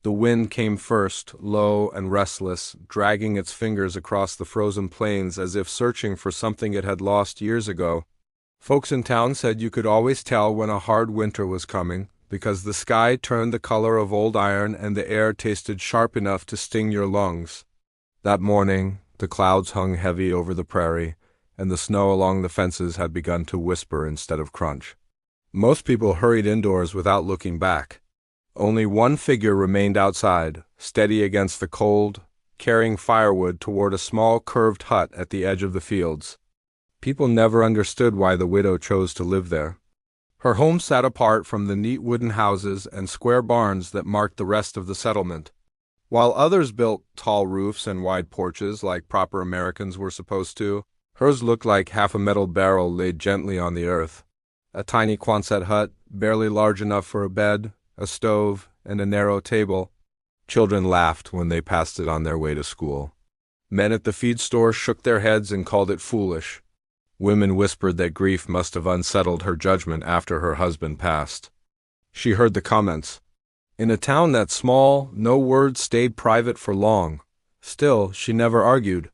The wind came first, low and restless, dragging its fingers across the frozen plains as if searching for something it had lost years ago. Folks in town said you could always tell when a hard winter was coming, because the sky turned the color of old iron and the air tasted sharp enough to sting your lungs. That morning, the clouds hung heavy over the prairie, and the snow along the fences had begun to whisper instead of crunch. Most people hurried indoors without looking back. Only one figure remained outside, steady against the cold, carrying firewood toward a small curved hut at the edge of the fields. People never understood why the widow chose to live there. Her home sat apart from the neat wooden houses and square barns that marked the rest of the settlement. While others built tall roofs and wide porches like proper Americans were supposed to, hers looked like half a metal barrel laid gently on the earth. A tiny Quonset hut, barely large enough for a bed, a stove, and a narrow table. Children laughed when they passed it on their way to school. Men at the feed store shook their heads and called it foolish. Women whispered that grief must have unsettled her judgment after her husband passed. She heard the comments. In a town that small, no word stayed private for long. Still, she never argued.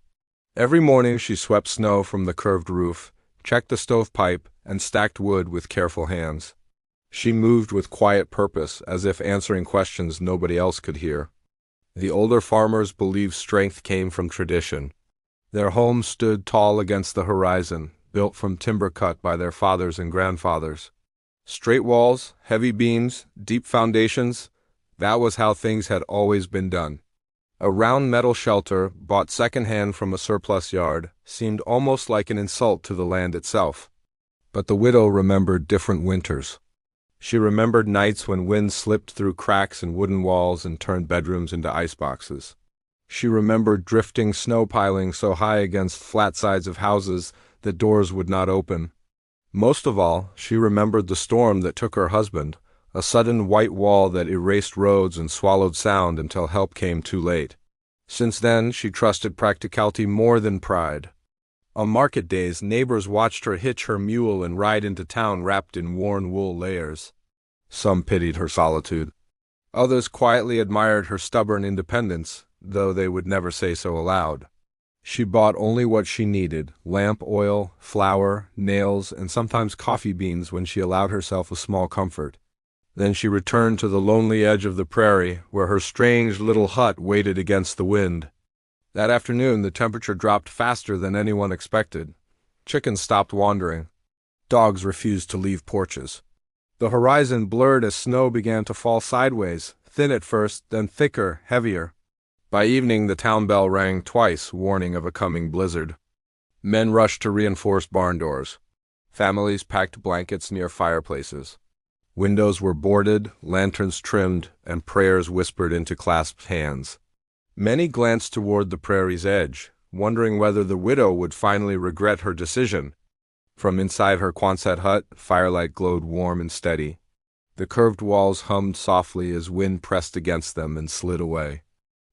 Every morning she swept snow from the curved roof, checked the stovepipe, and stacked wood with careful hands. She moved with quiet purpose, as if answering questions nobody else could hear. The older farmers believed strength came from tradition. Their homes stood tall against the horizon, built from timber cut by their fathers and grandfathers. Straight walls, heavy beams, deep foundations, that was how things had always been done. A round metal shelter, bought second-hand from a surplus yard, seemed almost like an insult to the land itself. But the widow remembered different winters. She remembered nights when wind slipped through cracks in wooden walls and turned bedrooms into iceboxes. She remembered drifting snow piling so high against flat sides of houses that doors would not open. Most of all, she remembered the storm that took her husband, a sudden white wall that erased roads and swallowed sound until help came too late. Since then, she trusted practicality more than pride. On market days, neighbors watched her hitch her mule and ride into town wrapped in worn wool layers. Some pitied her solitude. Others quietly admired her stubborn independence, though they would never say so aloud. She bought only what she needed: lamp oil, flour, nails, and sometimes coffee beans when she allowed herself a small comfort. Then she returned to the lonely edge of the prairie, where her strange little hut waited against the wind. That afternoon the temperature dropped faster than anyone expected. Chickens stopped wandering. Dogs refused to leave porches. The horizon blurred as snow began to fall sideways, thin at first, then thicker, heavier. By evening the town bell rang twice, warning of a coming blizzard. Men rushed to reinforce barn doors. Families packed blankets near fireplaces. Windows were boarded, lanterns trimmed, and prayers whispered into clasped hands. Many glanced toward the prairie's edge, wondering whether the widow would finally regret her decision. From inside her Quonset hut, firelight glowed warm and steady. The curved walls hummed softly as wind pressed against them and slid away.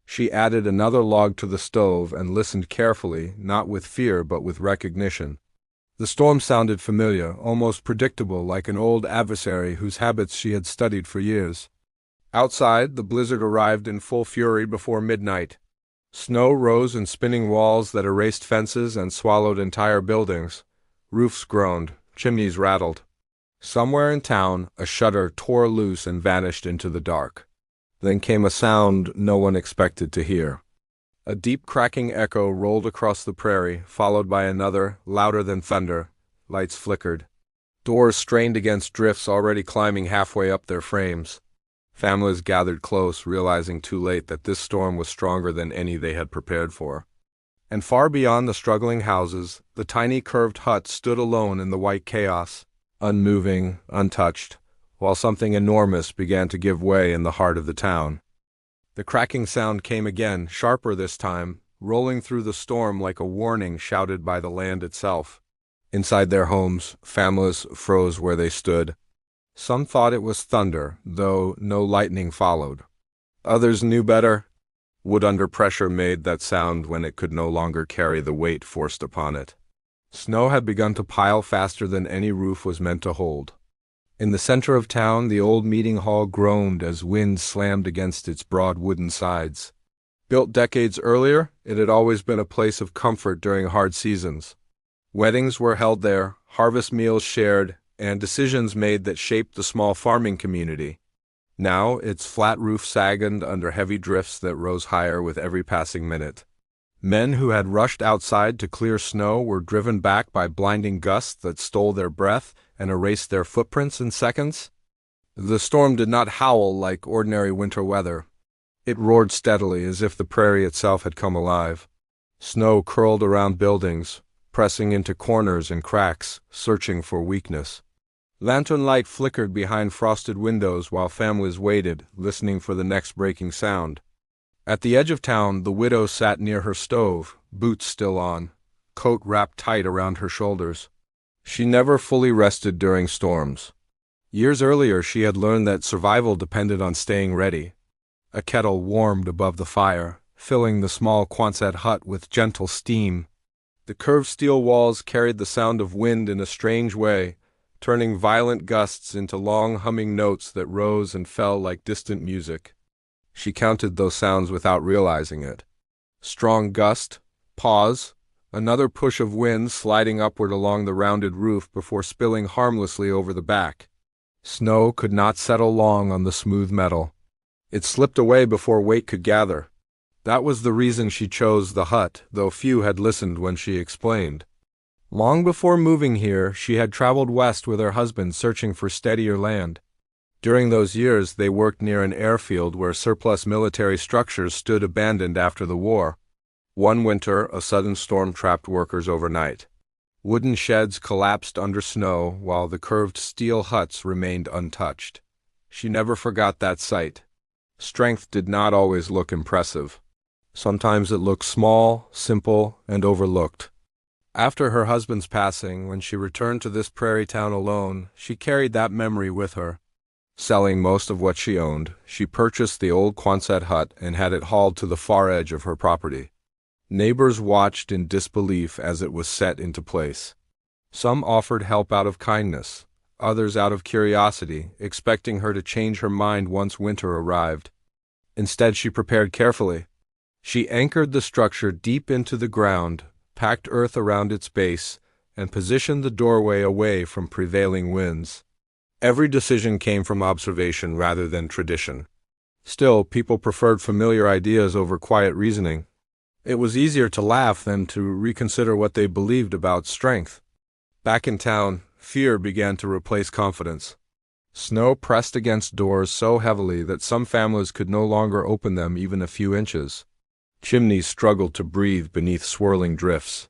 She added another log to the stove and listened carefully, not with fear but with recognition. The storm sounded familiar, almost predictable, like an old adversary whose habits she had studied for years. Outside, the blizzard arrived in full fury before midnight. Snow rose in spinning walls that erased fences and swallowed entire buildings. Roofs groaned, chimneys rattled. Somewhere in town, a shutter tore loose and vanished into the dark. Then came a sound no one expected to hear. A deep cracking echo rolled across the prairie, followed by another, louder than thunder. Lights flickered. Doors strained against drifts already climbing halfway up their frames. Families gathered close, realizing too late that this storm was stronger than any they had prepared for. And far beyond the struggling houses, the tiny curved hut stood alone in the white chaos, unmoving, untouched, while something enormous began to give way in the heart of the town. The cracking sound came again, sharper this time, rolling through the storm like a warning shouted by the land itself. Inside their homes, families froze where they stood. Some thought it was thunder, though no lightning followed. Others knew better. Wood under pressure made that sound when it could no longer carry the weight forced upon it. Snow had begun to pile faster than any roof was meant to hold. In the center of town, the old meeting hall groaned as wind slammed against its broad wooden sides. Built decades earlier, it had always been a place of comfort during hard seasons. Weddings were held there, harvest meals shared, and decisions made that shaped the small farming community. Now, its flat roof sagged under heavy drifts that rose higher with every passing minute. Men who had rushed outside to clear snow were driven back by blinding gusts that stole their breath and erased their footprints in seconds. The storm did not howl like ordinary winter weather. It roared steadily as if the prairie itself had come alive. Snow curled around buildings, pressing into corners and cracks, searching for weakness. Lantern light flickered behind frosted windows while families waited, listening for the next breaking sound. At the edge of town, the widow sat near her stove, boots still on, coat wrapped tight around her shoulders. She never fully rested during storms. Years earlier, she had learned that survival depended on staying ready. A kettle warmed above the fire, filling the small Quonset hut with gentle steam. The curved steel walls carried the sound of wind in a strange way, turning violent gusts into long humming notes that rose and fell like distant music. She counted those sounds without realizing it. Strong gust, pause, another push of wind sliding upward along the rounded roof before spilling harmlessly over the back. Snow could not settle long on the smooth metal. It slipped away before weight could gather. That was the reason she chose the hut, though few had listened when she explained. Long before moving here, she had traveled west with her husband searching for steadier land. During those years, they worked near an airfield where surplus military structures stood abandoned after the war. One winter, a sudden storm trapped workers overnight. Wooden sheds collapsed under snow while the curved steel huts remained untouched. She never forgot that sight. Strength did not always look impressive. Sometimes it looked small, simple, and overlooked. After her husband's passing, when she returned to this prairie town alone, she carried that memory with her. Selling most of what she owned, she purchased the old Quonset hut and had it hauled to the far edge of her property. Neighbors watched in disbelief as it was set into place. Some offered help out of kindness, others out of curiosity, expecting her to change her mind once winter arrived. Instead, she prepared carefully. She anchored the structure deep into the ground, packed earth around its base, and positioned the doorway away from prevailing winds. Every decision came from observation rather than tradition. Still, people preferred familiar ideas over quiet reasoning. It was easier to laugh than to reconsider what they believed about strength. Back in town, fear began to replace confidence. Snow pressed against doors so heavily that some families could no longer open them even a few inches. Chimneys struggled to breathe beneath swirling drifts.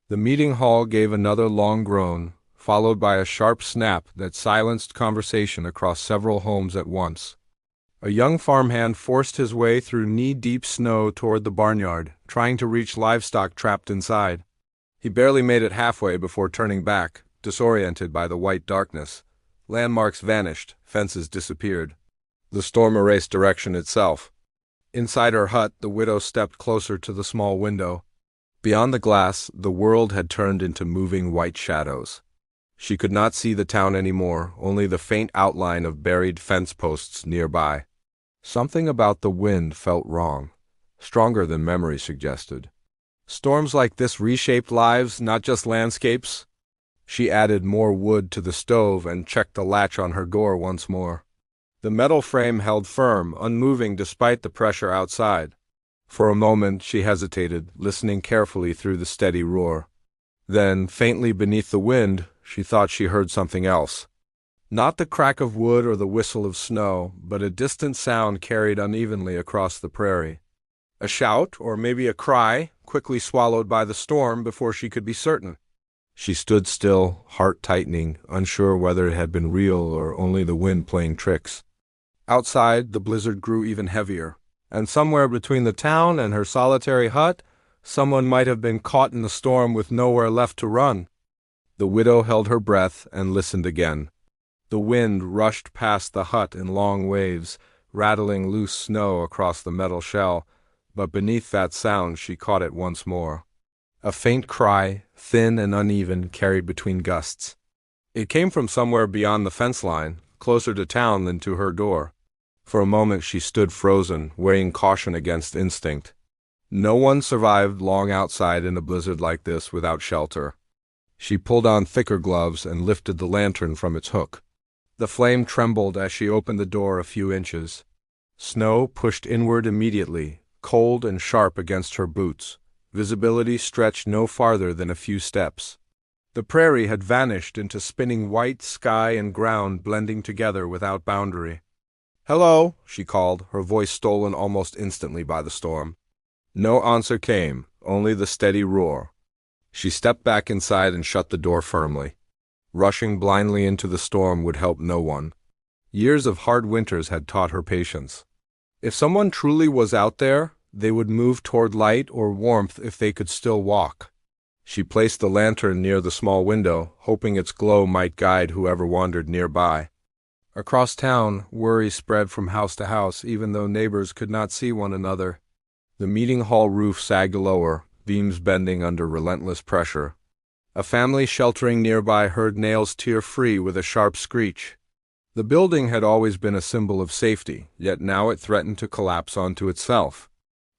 The meeting hall gave another long groan, followed by a sharp snap that silenced conversation across several homes at once. A young farmhand forced his way through knee-deep snow toward the barnyard, trying to reach livestock trapped inside. He barely made it halfway before turning back, disoriented by the white darkness. Landmarks vanished, fences disappeared. The storm erased direction itself. Inside her hut, the widow stepped closer to the small window. Beyond the glass, the world had turned into moving white shadows. She could not see the town anymore, only the faint outline of buried fence posts nearby. Something about the wind felt wrong, stronger than memory suggested. Storms like this reshaped lives, not just landscapes. She added more wood to the stove and checked the latch on her door once more. The metal frame held firm, unmoving despite the pressure outside. For a moment she hesitated, listening carefully through the steady roar. Then, faintly beneath the wind, she thought she heard something else. Not the crack of wood or the whistle of snow, but a distant sound carried unevenly across the prairie. A shout, or maybe a cry, quickly swallowed by the storm before she could be certain. She stood still, heart tightening, unsure whether it had been real or only the wind playing tricks. Outside, the blizzard grew even heavier, and somewhere between the town and her solitary hut, someone might have been caught in the storm with nowhere left to run. The widow held her breath and listened again. The wind rushed past the hut in long waves, rattling loose snow across the metal shell, but beneath that sound she caught it once more. A faint cry, thin and uneven, carried between gusts. It came from somewhere beyond the fence line, closer to town than to her door. For a moment she stood frozen, weighing caution against instinct. No one survived long outside in a blizzard like this without shelter. She pulled on thicker gloves and lifted the lantern from its hook. The flame trembled as she opened the door a few inches. Snow pushed inward immediately, cold and sharp against her boots. Visibility stretched no farther than a few steps. The prairie had vanished into spinning white sky and ground blending together without boundary. "Hello," she called, her voice stolen almost instantly by the storm. No answer came, only the steady roar. She stepped back inside and shut the door firmly. Rushing blindly into the storm would help no one. Years of hard winters had taught her patience. If someone truly was out there, they would move toward light or warmth if they could still walk. She placed the lantern near the small window, hoping its glow might guide whoever wandered nearby. Across town, worry spread from house to house, even though neighbors could not see one another. The meeting hall roof sagged lower, beams bending under relentless pressure. A family sheltering nearby heard nails tear free with a sharp screech. The building had always been a symbol of safety, yet now it threatened to collapse onto itself.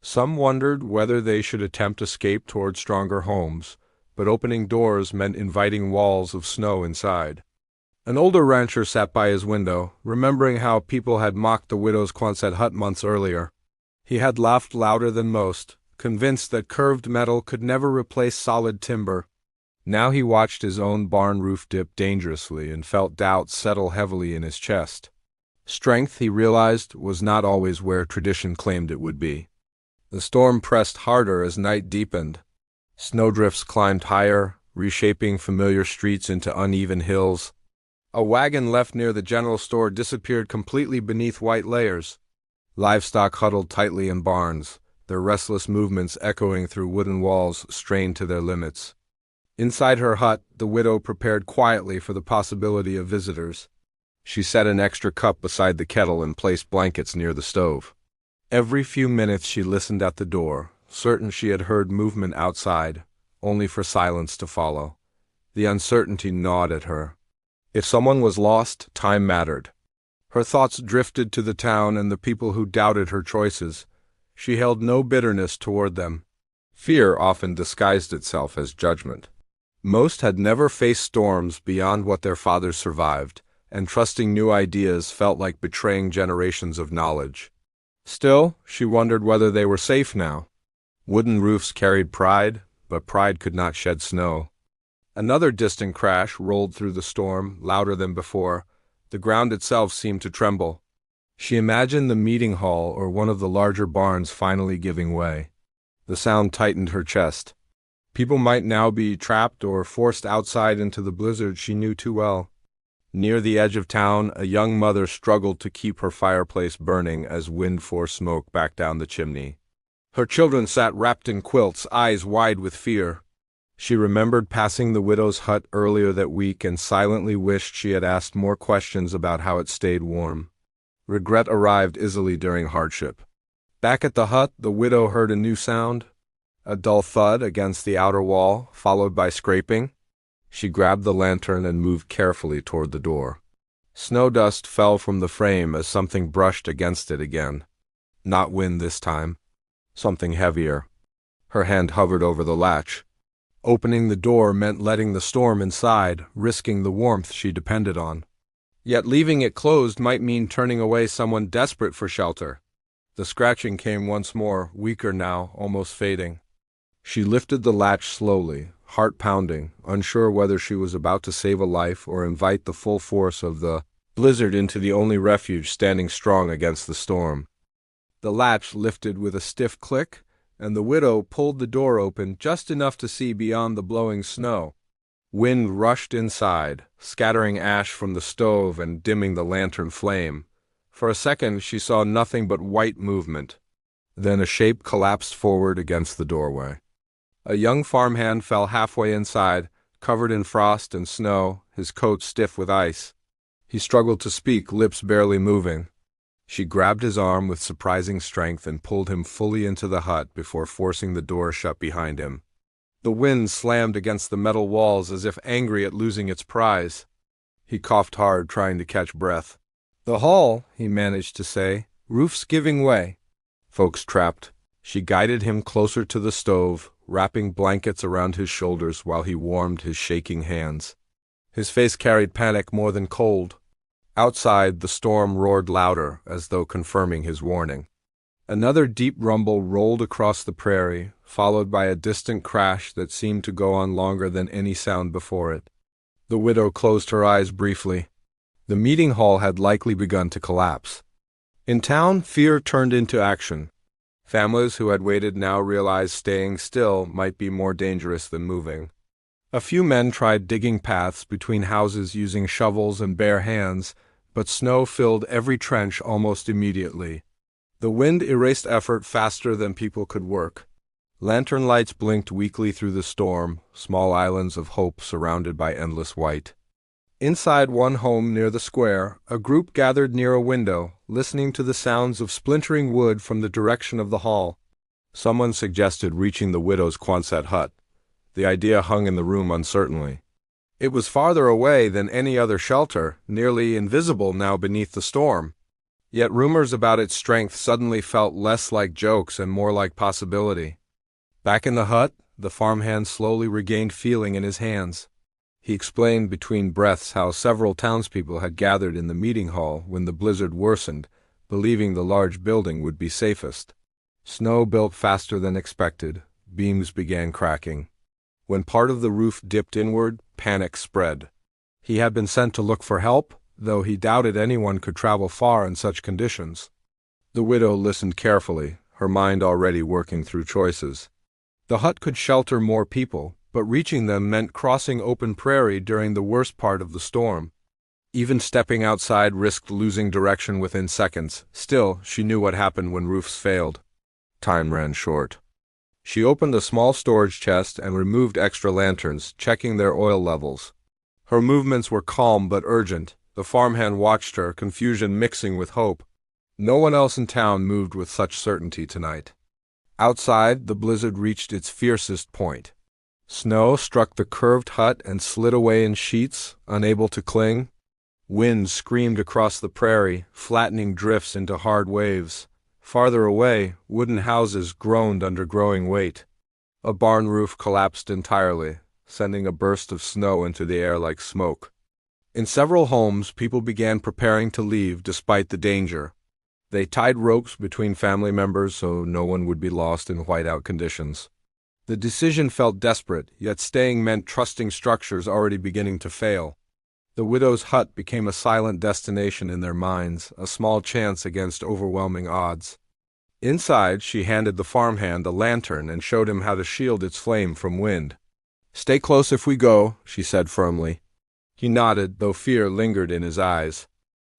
Some wondered whether they should attempt escape toward stronger homes, but opening doors meant inviting walls of snow inside. An older rancher sat by his window, remembering how people had mocked the widow's Quonset hut months earlier. He had laughed louder than most, convinced that curved metal could never replace solid timber. Now he watched his own barn roof dip dangerously and felt doubt settle heavily in his chest. Strength, he realized, was not always where tradition claimed it would be. The storm pressed harder as night deepened. Snowdrifts climbed higher, reshaping familiar streets into uneven hills. A wagon left near the general store disappeared completely beneath white layers. Livestock huddled tightly in barns, their restless movements echoing through wooden walls strained to their limits. Inside her hut, the widow prepared quietly for the possibility of visitors. She set an extra cup beside the kettle and placed blankets near the stove. Every few minutes she listened at the door, certain she had heard movement outside, only for silence to follow. The uncertainty gnawed at her. If someone was lost, time mattered. Her thoughts drifted to the town and the people who doubted her choices. She held no bitterness toward them. Fear often disguised itself as judgment. Most had never faced storms beyond what their fathers survived, and trusting new ideas felt like betraying generations of knowledge. Still, she wondered whether they were safe now. Wooden roofs carried pride, but pride could not shed snow. Another distant crash rolled through the storm, louder than before. The ground itself seemed to tremble. She imagined the meeting hall or one of the larger barns finally giving way. The sound tightened her chest. People might now be trapped or forced outside into the blizzard she knew too well. Near the edge of town, a young mother struggled to keep her fireplace burning as wind forced smoke back down the chimney. Her children sat wrapped in quilts, eyes wide with fear. She remembered passing the widow's hut earlier that week and silently wished she had asked more questions about how it stayed warm. Regret arrived easily during hardship. Back at the hut, the widow heard a new sound, a dull thud against the outer wall, followed by scraping. She grabbed the lantern and moved carefully toward the door. Snow dust fell from the frame as something brushed against it again. Not wind this time. Something heavier. Her hand hovered over the latch. Opening the door meant letting the storm inside, risking the warmth she depended on. Yet leaving it closed might mean turning away someone desperate for shelter. The scratching came once more, weaker now, almost fading. She lifted the latch slowly, heart pounding, unsure whether she was about to save a life or invite the full force of the blizzard into the only refuge standing strong against the storm. The latch lifted with a stiff click, and the widow pulled the door open just enough to see beyond the blowing snow. Wind rushed inside, scattering ash from the stove and dimming the lantern flame. For a second she saw nothing but white movement. Then a shape collapsed forward against the doorway. A young farmhand fell halfway inside, covered in frost and snow, his coat stiff with ice. He struggled to speak, lips barely moving. She grabbed his arm with surprising strength and pulled him fully into the hut before forcing the door shut behind him. The wind slammed against the metal walls as if angry at losing its prize. He coughed hard, trying to catch breath. "The hall," he managed to say. "Roof's giving way." "Folks trapped." She guided him closer to the stove, wrapping blankets around his shoulders while he warmed his shaking hands. His face carried panic more than cold. Outside, the storm roared louder, as though confirming his warning. Another deep rumble rolled across the prairie, followed by a distant crash that seemed to go on longer than any sound before it. The widow closed her eyes briefly. The meeting hall had likely begun to collapse. In town, fear turned into action. Families who had waited now realized staying still might be more dangerous than moving. A few men tried digging paths between houses using shovels and bare hands, but snow filled every trench almost immediately. The wind erased effort faster than people could work. Lantern lights blinked weakly through the storm, small islands of hope surrounded by endless white. Inside one home near the square, a group gathered near a window, listening to the sounds of splintering wood from the direction of the hall. Someone suggested reaching the widow's Quonset hut. The idea hung in the room uncertainly. It was farther away than any other shelter, nearly invisible now beneath the storm. Yet rumors about its strength suddenly felt less like jokes and more like possibility. Back in the hut, the farmhand slowly regained feeling in his hands. He explained between breaths how several townspeople had gathered in the meeting hall when the blizzard worsened, believing the large building would be safest. Snow built faster than expected. Beams began cracking. When part of the roof dipped inward, panic spread. He had been sent to look for help, though he doubted anyone could travel far in such conditions. The widow listened carefully, her mind already working through choices. The hut could shelter more people, but reaching them meant crossing open prairie during the worst part of the storm. Even stepping outside risked losing direction within seconds. Still, she knew what happened when roofs failed. Time ran short. She opened a small storage chest and removed extra lanterns, checking their oil levels. Her movements were calm but urgent. The farmhand watched her, confusion mixing with hope. No one else in town moved with such certainty tonight. Outside, the blizzard reached its fiercest point. Snow struck the curved hut and slid away in sheets, unable to cling. Wind screamed across the prairie, flattening drifts into hard waves. Farther away, wooden houses groaned under growing weight. A barn roof collapsed entirely, sending a burst of snow into the air like smoke. In several homes, people began preparing to leave despite the danger. They tied ropes between family members so no one would be lost in whiteout conditions. The decision felt desperate, yet staying meant trusting structures already beginning to fail. The widow's hut became a silent destination in their minds, a small chance against overwhelming odds. Inside, she handed the farmhand a lantern and showed him how to shield its flame from wind. "Stay close if we go," she said firmly. He nodded, though fear lingered in his eyes.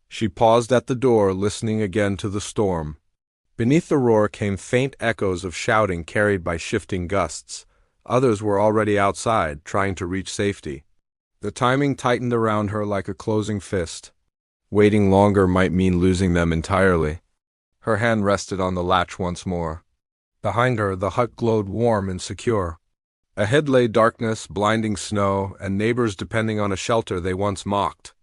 She paused at the door, listening again to the storm. Beneath the roar came faint echoes of shouting carried by shifting gusts. Others were already outside, trying to reach safety. The timing tightened around her like a closing fist. Waiting longer might mean losing them entirely. Her hand rested on the latch once more. Behind her, the hut glowed warm and secure. Ahead lay darkness, blinding snow, and neighbors depending on a shelter they once mocked.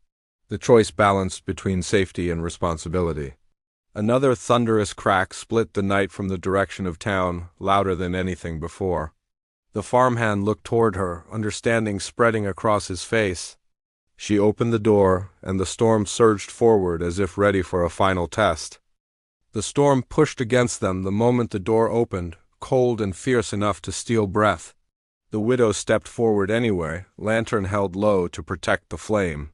The choice balanced between safety and responsibility. Another thunderous crack split the night from the direction of town, louder than anything before. The farmhand looked toward her, understanding spreading across his face. She opened the door, and the storm surged forward as if ready for a final test. The storm pushed against them the moment the door opened, cold and fierce enough to steal breath. The widow stepped forward anyway, lantern held low to protect the flame.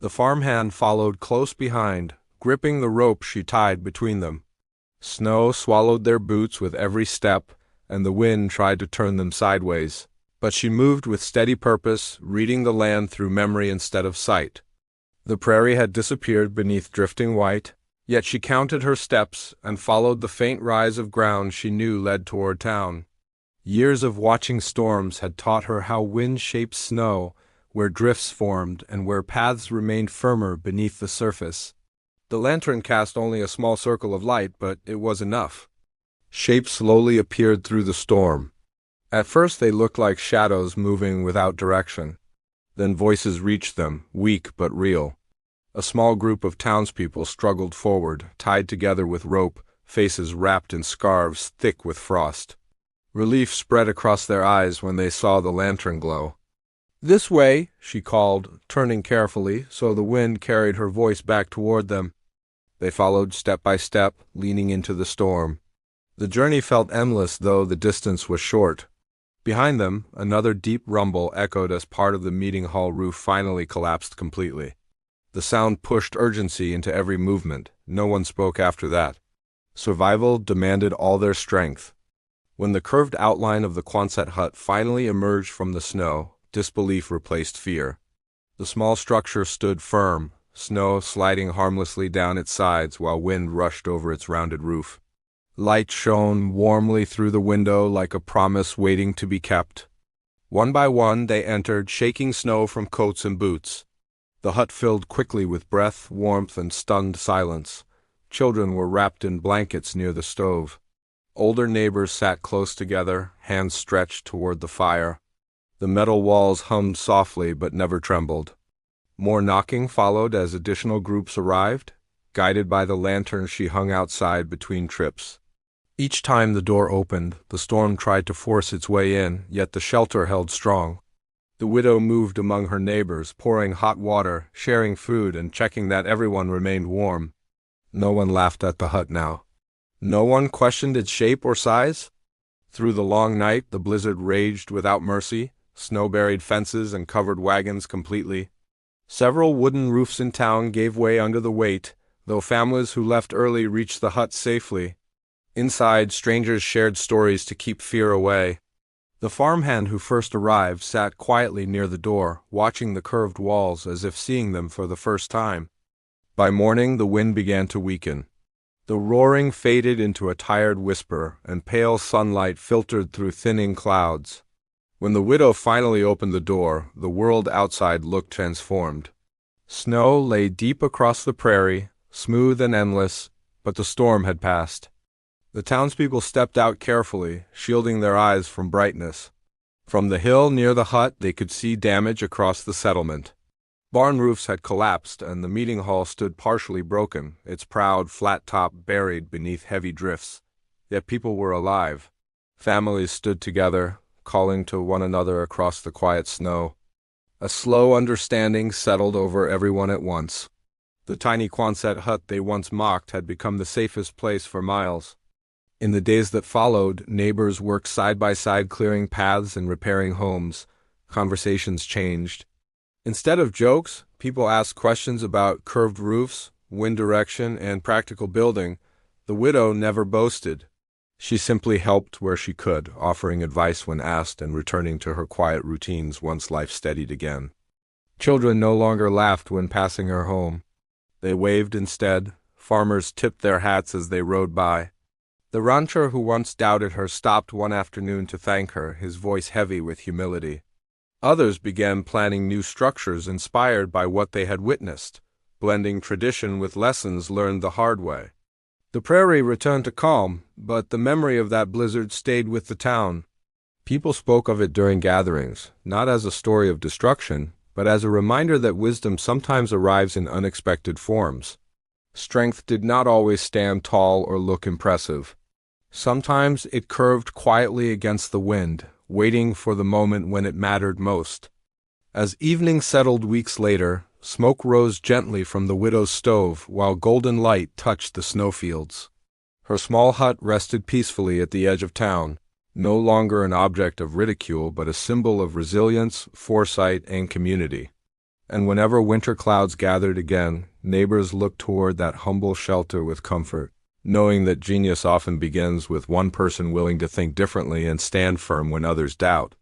The farmhand followed close behind, gripping the rope she tied between them. Snow swallowed their boots with every step, and the wind tried to turn them sideways. But she moved with steady purpose, reading the land through memory instead of sight. The prairie had disappeared beneath drifting white, yet she counted her steps and followed the faint rise of ground she knew led toward town. Years of watching storms had taught her how wind shapes snow, where drifts formed and where paths remained firmer beneath the surface. The lantern cast only a small circle of light, but it was enough. Shapes slowly appeared through the storm. At first they looked like shadows moving without direction. Then voices reached them, weak but real. A small group of townspeople struggled forward, tied together with rope, faces wrapped in scarves thick with frost. Relief spread across their eyes when they saw the lantern glow. "This way," she called, turning carefully so the wind carried her voice back toward them. They followed step by step, leaning into the storm. The journey felt endless, though the distance was short. Behind them, another deep rumble echoed as part of the meeting hall roof finally collapsed completely. The sound pushed urgency into every movement. No one spoke after that. Survival demanded all their strength. When the curved outline of the Quonset hut finally emerged from the snow, disbelief replaced fear. The small structure stood firm, snow sliding harmlessly down its sides while wind rushed over its rounded roof. Light shone warmly through the window like a promise waiting to be kept. One by one they entered, shaking snow from coats and boots. The hut filled quickly with breath, warmth, and stunned silence. Children were wrapped in blankets near the stove. Older neighbors sat close together, hands stretched toward the fire. The metal walls hummed softly but never trembled. More knocking followed as additional groups arrived, guided by the lantern she hung outside between trips. Each time the door opened, the storm tried to force its way in, yet the shelter held strong. The widow moved among her neighbors, pouring hot water, sharing food, and checking that everyone remained warm. No one laughed at the hut now. No one questioned its shape or size. Through the long night, the blizzard raged without mercy. Snow buried fences and covered wagons completely. Several wooden roofs in town gave way under the weight, though families who left early reached the hut safely. Inside, strangers shared stories to keep fear away. The farmhand who first arrived sat quietly near the door, watching the curved walls as if seeing them for the first time. By morning, the wind began to weaken. The roaring faded into a tired whisper, and pale sunlight filtered through thinning clouds. When the widow finally opened the door, the world outside looked transformed. Snow lay deep across the prairie, smooth and endless, but the storm had passed. The townspeople stepped out carefully, shielding their eyes from brightness. From the hill near the hut, they could see damage across the settlement. Barn roofs had collapsed, and the meeting hall stood partially broken, its proud, flat top buried beneath heavy drifts. Yet people were alive. Families stood together, calling to one another across the quiet snow. A slow understanding settled over everyone at once. The tiny Quonset hut they once mocked had become the safest place for miles. In the days that followed, neighbors worked side by side clearing paths and repairing homes. Conversations changed. Instead of jokes, people asked questions about curved roofs, wind direction, and practical building. The widow never boasted. She simply helped where she could, offering advice when asked and returning to her quiet routines once life steadied again. Children no longer laughed when passing her home. They waved instead. Farmers tipped their hats as they rode by. The rancher who once doubted her stopped one afternoon to thank her, his voice heavy with humility. Others began planning new structures inspired by what they had witnessed, blending tradition with lessons learned the hard way. The prairie returned to calm, but the memory of that blizzard stayed with the town. People spoke of it during gatherings, not as a story of destruction, but as a reminder that wisdom sometimes arrives in unexpected forms. Strength did not always stand tall or look impressive. Sometimes it curved quietly against the wind, waiting for the moment when it mattered most. As evening settled weeks later, smoke rose gently from the widow's stove while golden light touched the snowfields. Her small hut rested peacefully at the edge of town, no longer an object of ridicule but a symbol of resilience, foresight, and community. And whenever winter clouds gathered again, neighbors looked toward that humble shelter with comfort, knowing that genius often begins with one person willing to think differently and stand firm when others doubt.